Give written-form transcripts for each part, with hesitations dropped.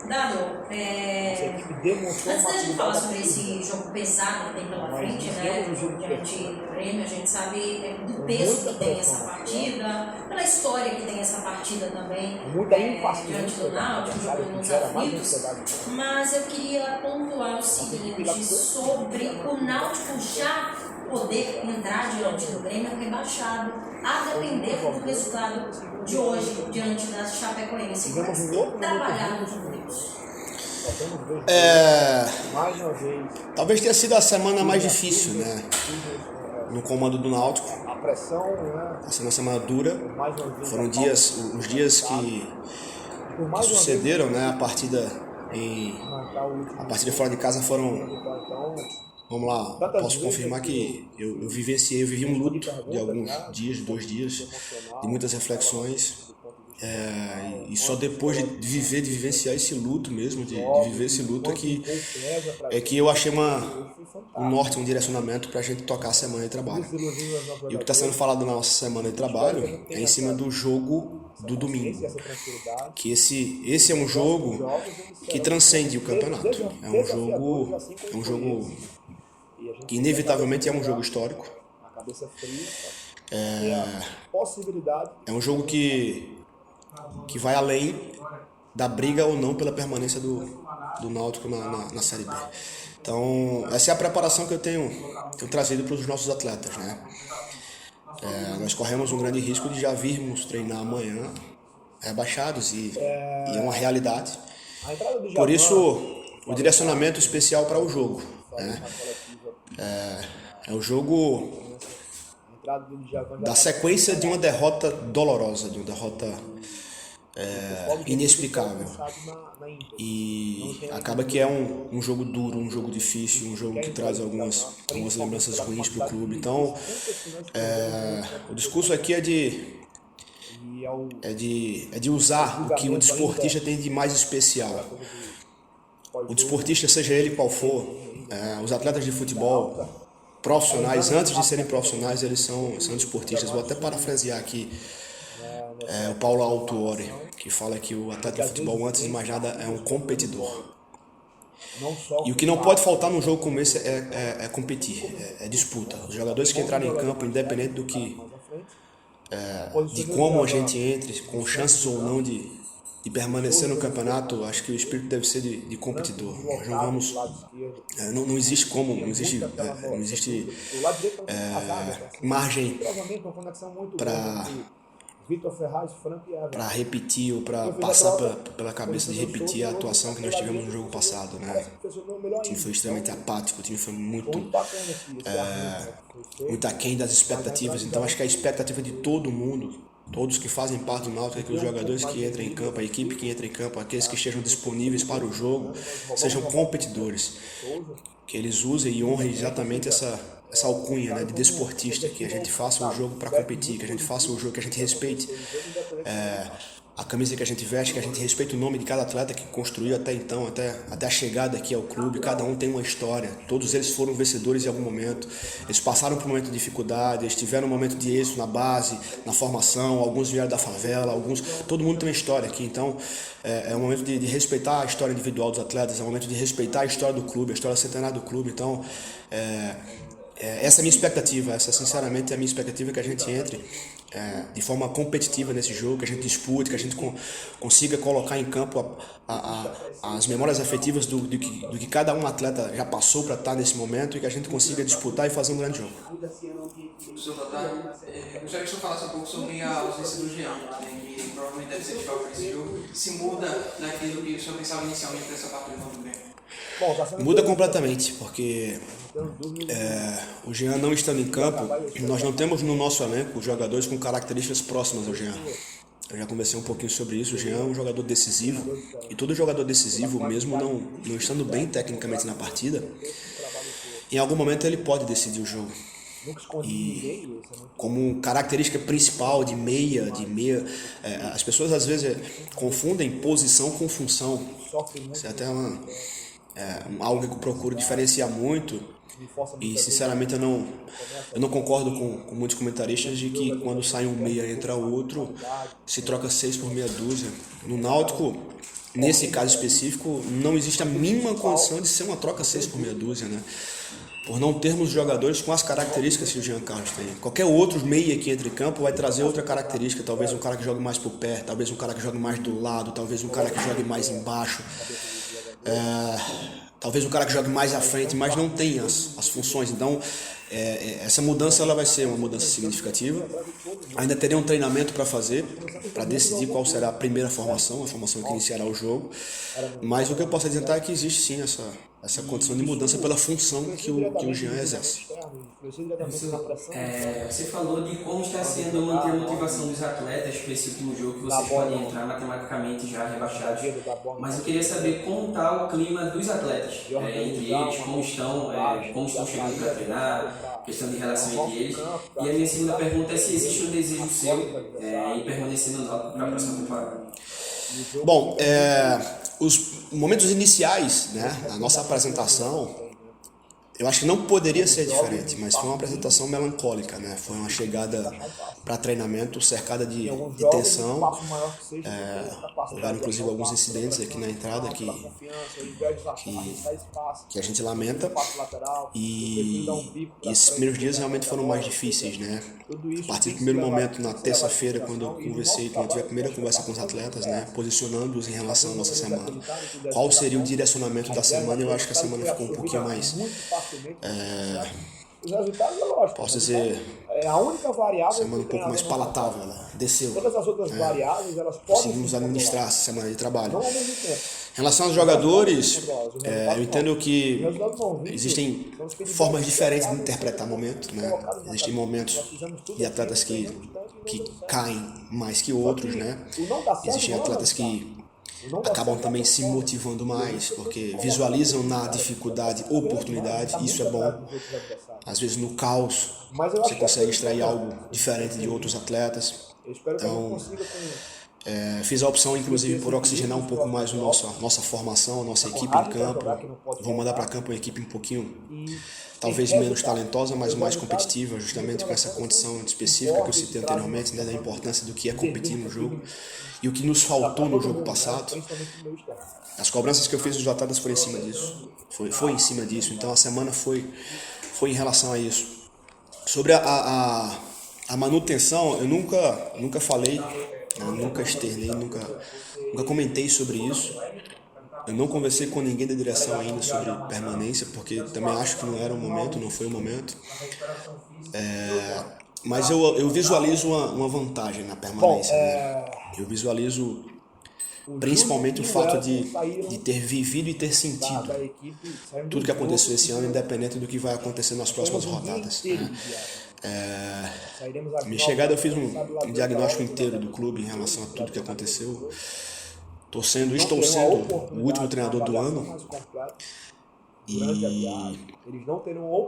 Dado, antes da gente falar sobre esse jogo pesado que tem pela frente, né, diante do Grêmio, a gente sabe do peso que tem essa partida, pela história que tem essa partida também, diante do Náutico, jogando nos aflitos, mas eu queria pontuar o seguinte, sobre o Náutico já poder entrar diante do Grêmio rebaixado, a depender do resultado de hoje, diante da Chapecoense. Como você tem trabalhado com isso? Talvez tenha sido a semana mais difícil, né? No comando do Náutico. Essa uma semana dura. Foram os dias que sucederam, né? A partida fora de casa foram. Vamos lá, posso confirmar que eu vivi um luto de alguns dias, 2 dias, de muitas reflexões. E só depois de vivenciar esse luto mesmo, de viver esse luto é que eu achei um norte, um direcionamento para a gente tocar a semana de trabalho. E o que está sendo falado na nossa semana de trabalho é em cima do jogo do domingo, que esse é um jogo que transcende o campeonato. É um jogo que inevitavelmente é um jogo histórico. É um jogo que vai além da briga ou não pela permanência do Náutico na Série B. Então, essa é a preparação que eu tenho trazido para os nossos atletas, né? Nós corremos um grande risco de já virmos treinar amanhã rebaixados e é uma realidade. Por isso, o direcionamento especial para o jogo, né? É o jogo da sequência de uma derrota dolorosa, de uma derrota inexplicável. E acaba que é um jogo duro, um jogo difícil, um jogo que traz algumas lembranças ruins para o clube. Então, o discurso aqui é de usar o que o desportista tem de mais especial. O desportista, seja ele qual for, os atletas de futebol profissionais, antes de serem profissionais, eles são desportistas. Vou até parafrasear aqui o Paulo Autuori, que fala que o atleta de futebol, antes de mais nada, é um competidor. E o que não pode faltar num jogo como esse é competir, é disputa. Os jogadores que entrarem em campo, independente de como a gente entre, com chances ou não de permanecer no campeonato, acho que o espírito deve ser de competidor. Nós não vamos, não existe margem para repetir ou para passar pela cabeça de repetir a atuação que nós tivemos no jogo passado, né? O time foi extremamente apático, o time foi muito aquém das expectativas. Então acho que a expectativa de todo mundo, todos que fazem parte do Náutico, é que os jogadores que entrem em campo, a equipe que entra em campo, aqueles que estejam disponíveis para o jogo, sejam competidores, que eles usem e honrem exatamente essa alcunha, né, de desportista, que a gente faça um jogo para competir, que a gente faça um jogo que a gente respeite a camisa que a gente veste, que a gente respeite o nome de cada atleta que construiu até então, até a chegada aqui ao clube. Cada um tem uma história, todos eles foram vencedores em algum momento, eles passaram por um momento de dificuldade, eles tiveram um momento de êxito na base, na formação, alguns vieram da favela, todo mundo tem uma história aqui. Então é um momento de respeitar a história individual dos atletas, é um momento de respeitar a história do clube, a história centenária do clube. Então essa é a minha expectativa, essa sinceramente é a minha expectativa, que a gente entre de forma competitiva nesse jogo, que a gente dispute, que a gente consiga colocar em campo as memórias afetivas do que cada um atleta já passou para estar nesse momento, e que a gente consiga disputar e fazer um grande jogo. Professor Tata, eu gostaria que o senhor falasse um pouco sobre a ausência do Jean, né, que provavelmente deve ser desfalque para esse jogo. Se muda daquilo que o senhor pensava inicialmente dessa partida contra o Grêmio? Muda completamente, porque o Jean não estando em campo, nós não temos no nosso elenco jogadores com características próximas ao Jean. Eu já conversei um pouquinho sobre isso. O Jean é um jogador decisivo, e todo jogador decisivo, mesmo não estando bem tecnicamente na partida, em algum momento ele pode decidir o jogo. E como característica principal de meia, as pessoas às vezes confundem posição com função. Isso é até algo que eu procuro diferenciar muito, e sinceramente eu não concordo com muitos comentaristas de que quando sai um meia entra outro, se troca 6 por meia dúzia. No Náutico nesse caso específico, não existe a mínima condição de ser uma troca 6 por meia dúzia, né? Por não termos jogadores com as características que o Jean Carlos tem. Qualquer outro meia que entre em campo vai trazer outra característica, talvez um cara que jogue mais por pé, talvez um cara que jogue mais do lado, talvez um cara que jogue mais embaixo, talvez um cara que jogue mais à frente, mas não tem as funções. Então, essa mudança ela vai ser uma mudança significativa. Ainda terei um treinamento para fazer, para decidir qual será a primeira formação, a formação que iniciará o jogo. Mas o que eu posso adiantar é que existe sim essa condição de mudança pela função que o Jean exerce. Você falou de como está sendo manter a motivação dos atletas para esse último jogo, que vocês podem entrar matematicamente já rebaixados. Mas eu queria saber como está o clima dos atletas, entre eles, como estão chegando para treinar, questão de relação entre eles. E a minha segunda pergunta é se existe um desejo seu em permanecer no Náutico para a próxima temporada. Bom, os momentos iniciais, né, a nossa apresentação, eu acho que não poderia ser diferente, mas foi uma apresentação melancólica, né? Foi uma chegada para treinamento cercada de tensão. Houveram inclusive alguns incidentes aqui na entrada que a gente lamenta. E esses primeiros dias realmente foram mais difíceis, né? A partir do primeiro momento, na terça-feira, quando eu conversei, quando eu tive a primeira conversa com os atletas, né, posicionando-os em relação à nossa semana, qual seria o direcionamento da semana, eu acho que a semana ficou um pouquinho mais... posso dizer, semana um pouco mais palatável, né? Desceu. Conseguimos administrar essa semana de trabalho. Em relação aos jogadores, eu entendo que existem formas diferentes de interpretar momentos, né? Existem momentos de atletas que caem mais que outros, né? Existem atletas que acabam também se motivando mais, porque visualizam na dificuldade oportunidade, isso é bom. Às vezes no caos você consegue extrair algo diferente de outros atletas. Então, fiz a opção inclusive por oxigenar um pouco mais a nossa formação, a nossa equipe em campo. Vou mandar para campo uma equipe um pouquinho, talvez menos talentosa, mas mais competitiva, justamente com essa condição específica que eu citei anteriormente, né, da importância do que é competir no jogo. E o que nos faltou no jogo passado, as cobranças que eu fiz dos atletas foram em cima disso. Foi em cima disso. Então a semana foi em relação a isso. Sobre a manutenção, eu nunca falei, eu nunca externei, nunca comentei sobre isso. Eu não conversei com ninguém da direção ainda sobre permanência, porque também acho que não era o momento, não foi o momento. Mas eu visualizo uma vantagem na permanência, né? Eu visualizo principalmente o fato de ter vivido e ter sentido tudo que aconteceu esse ano, independente do que vai acontecer nas próximas rodadas, né? Minha chegada, eu fiz um diagnóstico inteiro do clube em relação a tudo que aconteceu. Estou sendo o último treinador do ano. E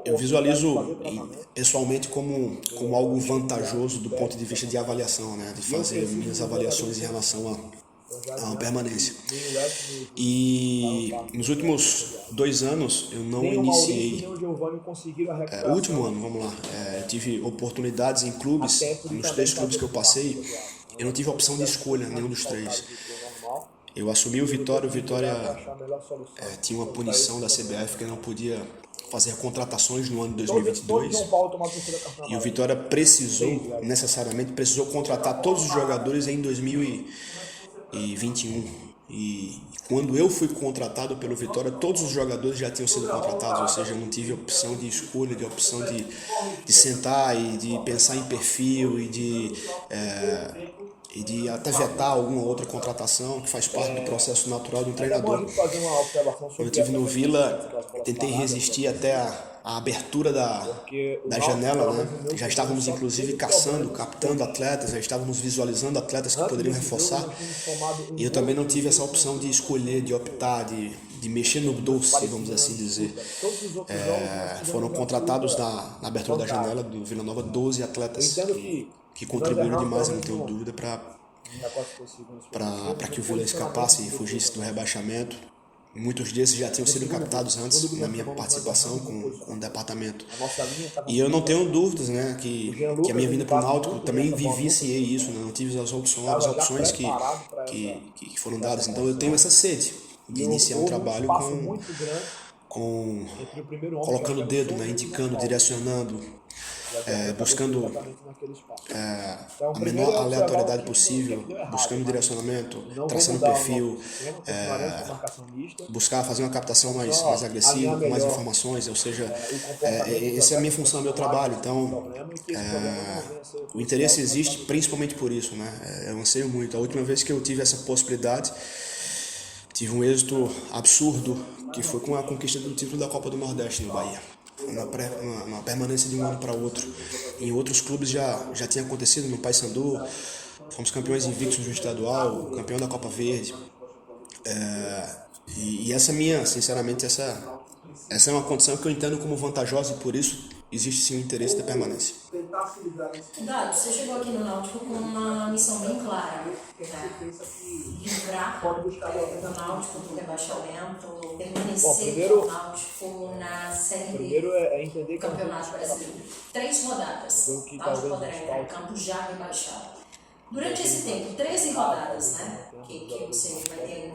eu visualizo pessoalmente como algo vantajoso do ponto de vista de avaliação, né? De fazer minhas avaliações em relação a uma permanência. E nos últimos 2 anos eu não iniciei. O último ano, vamos lá. Eu tive oportunidades em clubes, nos 3 clubes que eu passei, eu não tive opção de escolha, nenhum dos 3. Eu assumi o Vitória tinha uma punição da CBF que não podia fazer contratações no ano de 2022, e o Vitória necessariamente precisou contratar todos os jogadores em 2021. E quando eu fui contratado pelo Vitória, todos os jogadores já tinham sido contratados, ou seja, eu não tive opção de escolha, de opção de sentar e de pensar em perfil e de até vetar alguma outra contratação, que faz parte do processo natural de um treinador. Eu estive no Vila, tentei resistir até a abertura da janela, né? Já estávamos inclusive captando atletas, já estávamos visualizando atletas que poderiam reforçar, e eu também não tive essa opção de escolher, de optar, de mexer no doce, vamos assim dizer. Foram contratados na abertura da janela do Vila Nova 12 atletas que contribuíram demais, eu não tenho dúvida, para que o Vila escapasse e fugisse do rebaixamento. Muitos desses já tinham sido captados antes na minha participação com o departamento. E eu não tenho dúvidas, né, que a minha vinda para o Náutico também vivenciei isso, né, não tive as opções que foram dadas. Então eu tenho essa sede de iniciar um trabalho colocando o dedo, né, indicando, direcionando, buscando a menor aleatoriedade possível, buscando direcionamento, traçando perfil, buscar fazer uma captação mais agressiva, com mais informações, ou seja, essa é a minha função, meu trabalho. Então, o interesse existe principalmente por isso, né? Eu anseio muito. A última vez que eu tive essa possibilidade, tive um êxito absurdo, que foi com a conquista do título da Copa do Nordeste no Bahia. Uma permanência de um ano para outro. Em outros clubes já tinha acontecido, no Paysandu, fomos campeões invictos do estadual, campeão da Copa Verde. E essa minha, sinceramente, essa é uma condição que eu entendo como vantajosa e por isso existe sim o interesse da permanência. Dado, você chegou aqui no Náutico com uma missão bem clara, né? Livrar do Náutico do rebaixamento, permanecer no Náutico na Série B do Campeonato Brasileiro. 3 rodadas, o Náutico poderá entrar em campo já rebaixado. Durante esse tempo, 13 rodadas, né, que você vai ter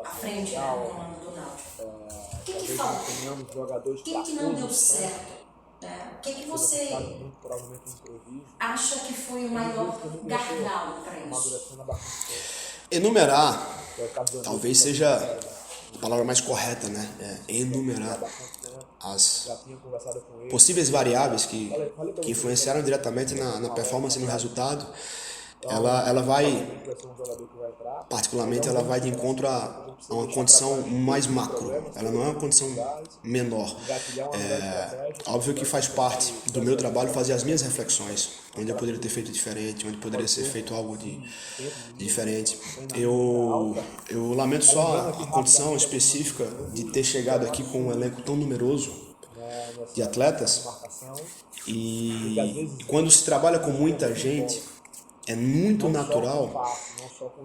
à frente, né, no comando do Náutico. O que faltou? O que não deu certo? O que você acha que foi o maior gargalo para isso? Enumerar talvez seja a palavra mais correta, né? Enumerar as possíveis variáveis que influenciaram diretamente na performance e no resultado. Ela vai, particularmente, ela vai de encontro a uma condição mais macro, ela não é uma condição menor. Óbvio que faz parte do meu trabalho fazer as minhas reflexões, onde eu poderia ter feito diferente, onde poderia ser feito algo diferente. Eu lamento só a condição específica de ter chegado aqui com um elenco tão numeroso de atletas, e quando se trabalha com muita gente, é muito natural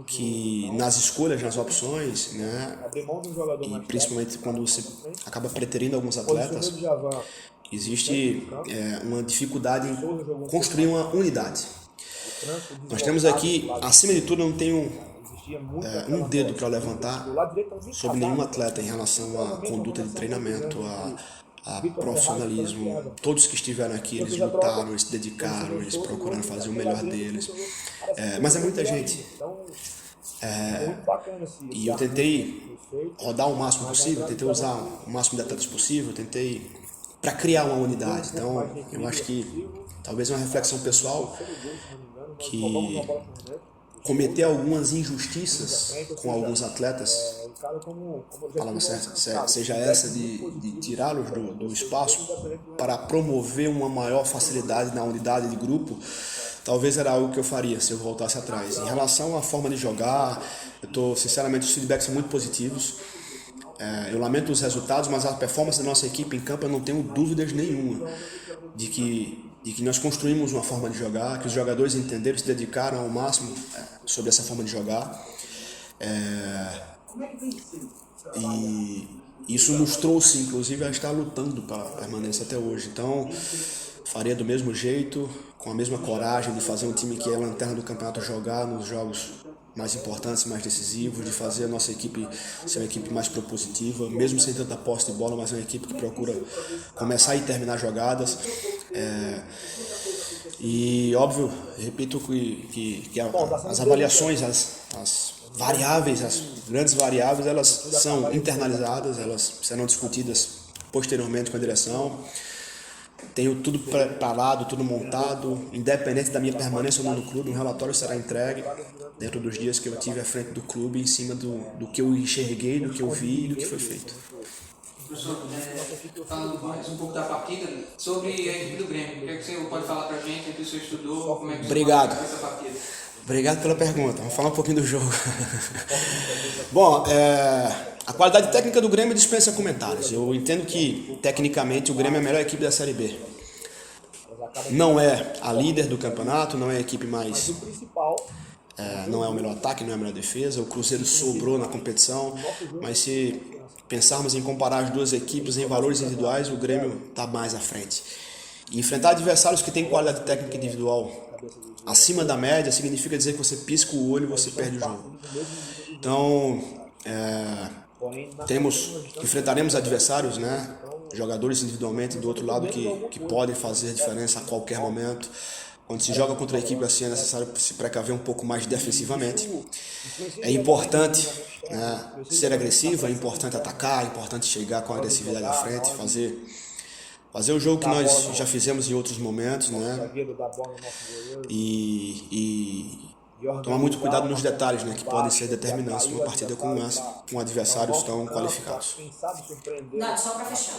que nas escolhas, nas opções, né, e principalmente quando você acaba preterindo alguns atletas, existe uma dificuldade em construir uma unidade. Nós temos aqui, acima de tudo, eu não tenho um dedo para levantar sobre nenhum atleta em relação à conduta de treinamento, a profissionalismo. Todos que estiveram aqui, eles lutaram, eles se dedicaram, eles procuraram fazer o melhor deles. Mas é muita gente. E eu tentei rodar o máximo possível, tentei usar o máximo de atletas possível, tentei para criar uma unidade. Então, eu acho que talvez uma reflexão pessoal que cometer algumas injustiças com alguns atletas, palavra certa, seja essa de tirá-los do espaço para promover uma maior facilidade na unidade de grupo, talvez era algo que eu faria se eu voltasse atrás. Em relação à forma de jogar, sinceramente, os feedbacks são muito positivos. Eu lamento os resultados, mas a performance da nossa equipe em campo eu não tenho dúvidas nenhuma de que nós construímos uma forma de jogar, que os jogadores entenderam, se dedicaram ao máximo sobre essa forma de jogar. E isso nos trouxe, inclusive, a estar lutando para a permanência até hoje. Então, faria do mesmo jeito, com a mesma coragem de fazer um time que é lanterna do campeonato jogar nos jogos mais importantes, mais decisivos, de fazer a nossa equipe ser uma equipe mais propositiva, mesmo sem tanta posse de bola, mas uma equipe que procura começar e terminar jogadas. E óbvio, repito que as avaliações, as variáveis, as grandes variáveis, elas são internalizadas, elas serão discutidas posteriormente com a direção. Tenho tudo preparado, tudo montado, independente da minha permanência ou não no clube, um relatório será entregue dentro dos dias que eu tive à frente do clube, em cima do que eu enxerguei, do que eu vi e do que foi feito. Professor, falando mais um pouco da partida, sobre a equipe do Grêmio, o que você pode falar pra gente, o que o senhor estudou, como é que você Obrigado. essa partida? Obrigado pela pergunta. Vamos falar um pouquinho do jogo. Bom, a qualidade técnica do Grêmio dispensa comentários. Eu entendo que, tecnicamente, o Grêmio é a melhor equipe da Série B. Não é a líder do campeonato, não é a equipe mais não é o melhor ataque, não é a melhor defesa. O Cruzeiro sobrou na competição, mas se pensarmos em comparar as duas equipes em valores individuais, o Grêmio está mais à frente. E enfrentar adversários que têm qualidade técnica individual acima da média significa dizer que você pisca o olho e você perde o jogo. Então, enfrentaremos adversários, né, jogadores individualmente do outro lado que podem fazer a diferença a qualquer momento. Quando se joga contra a equipe assim, é necessário se precaver um pouco mais defensivamente. É importante, né, ser agressivo, é importante atacar, é importante chegar com agressividade à frente, fazer o jogo que nós já fizemos em outros momentos, né? E tomar muito cuidado nos detalhes, né, que podem ser determinantes numa partida como essa, com adversários tão qualificados. Só para fechar.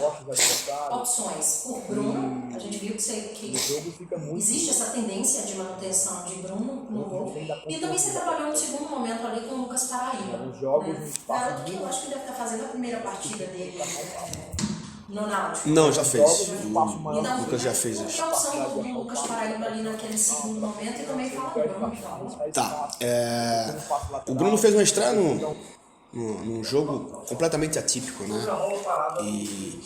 Opções. O Bruno, a gente viu que existe essa tendência de manutenção de Bruno no gol. E também você trabalhou no segundo momento ali com o Lucas Paraíba. Garoto que eu acho que deve estar fazendo a primeira partida dele no Náutico. Não, já fez. O Lucas já fez isso. Qual a opção do Lucas Paraíba ali naquele segundo momento e também fala do Bruno, então? Tá. O Bruno fez uma estreia num jogo completamente atípico, né? E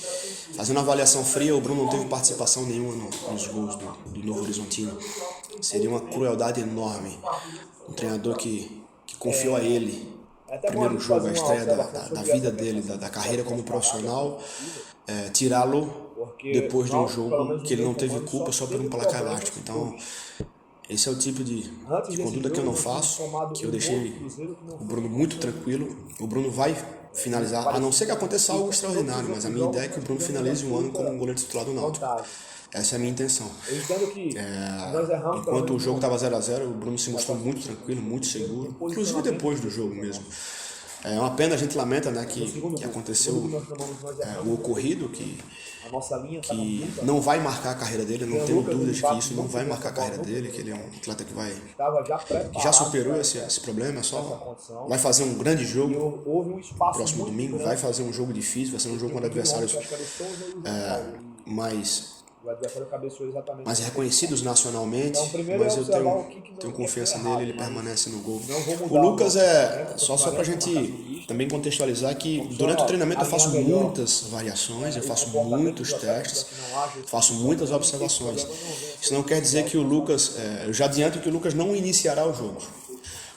fazendo uma avaliação fria, o Bruno não teve participação nenhuma nos gols do Novo Horizontino. Seria uma crueldade enorme. Um treinador que confiou a ele o primeiro jogo, a estreia da vida dele, da carreira como profissional, tirá-lo depois de um jogo que ele não teve culpa só por um placar elástico. Então, esse é o tipo de conduta que eu não faço, que eu deixei o Bruno muito tranquilo. O Bruno vai finalizar, a não ser que aconteça algo extraordinário, mas a minha ideia é que o Bruno finalize um ano como um goleiro titular do Náutico. Essa é a minha intenção. Enquanto o jogo estava 0-0, o Bruno se mostrou muito tranquilo, muito seguro, inclusive depois do jogo mesmo. É uma pena, a gente lamenta, né, que aconteceu o ocorrido, que não vai marcar a carreira dele, eu não tenho dúvida de que isso não vai marcar a carreira dele, que ele é um atleta que já superou esse problema, só vai fazer um grande jogo próximo domingo, vai fazer um jogo difícil, vai ser um jogo contra adversários mais reconhecidos nacionalmente, mas eu tenho confiança nele, ele permanece no gol. O Lucas só pra gente também contextualizar que durante o treinamento eu faço muitas variações, eu faço muitos testes, faço muitas observações. Isso não quer dizer que o Lucas, eu já adianto que o Lucas não iniciará o jogo,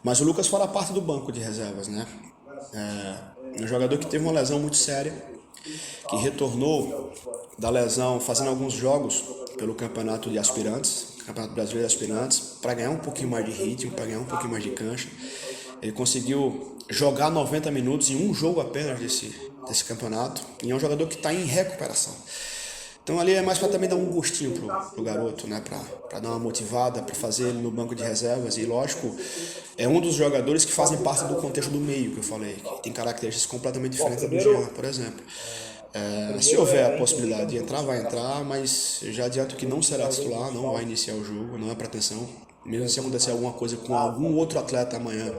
mas o Lucas fará parte do banco de reservas, né? Um jogador que teve uma lesão muito séria, que retornou da lesão fazendo alguns jogos pelo campeonato de aspirantes, Campeonato Brasileiro de Aspirantes, para ganhar um pouquinho mais de ritmo, para ganhar um pouquinho mais de cancha. Ele conseguiu jogar 90 minutos em um jogo apenas desse campeonato, e é um jogador que está em recuperação. Então ali é mais para também dar um gostinho pro garoto, né? Para dar uma motivada, para fazer ele no banco de reservas. E lógico, é um dos jogadores que fazem parte do contexto do meio que eu falei, que tem características completamente diferentes do Jean, por exemplo. Se houver a possibilidade de entrar, vai entrar, mas eu já adianto que não será titular, não vai iniciar o jogo, não é pretensão. Mesmo se acontecer alguma coisa com algum outro atleta amanhã,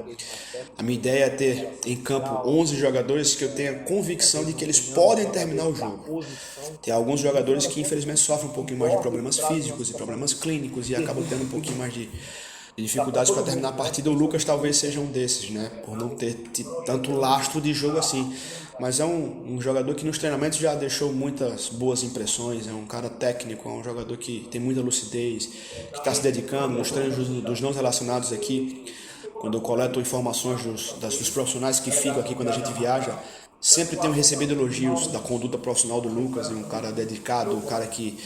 a minha ideia é ter em campo 11 jogadores que eu tenha convicção de que eles podem terminar o jogo. Tem alguns jogadores que infelizmente sofrem um pouquinho mais de problemas físicos e problemas clínicos e acabam tendo um pouquinho mais de dificuldades para terminar a partida. O Lucas talvez seja um desses, né? Por não ter tanto lastro de jogo assim. Mas é um jogador que nos treinamentos já deixou muitas boas impressões, é um cara técnico, é um jogador que tem muita lucidez, que está se dedicando nos treinos dos não relacionados aqui. Quando eu coleto informações dos profissionais que ficam aqui quando a gente viaja, sempre tenho recebido elogios da conduta profissional do Lucas, é um cara dedicado, um cara que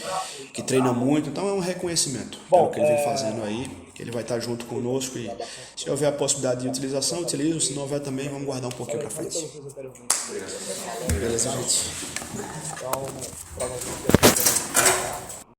treina muito, então é um reconhecimento pelo que ele vem fazendo aí, que ele vai estar junto conosco e se houver a possibilidade de utilização, utilizo, se não houver também, vamos guardar um pouquinho para frente. Beleza, gente?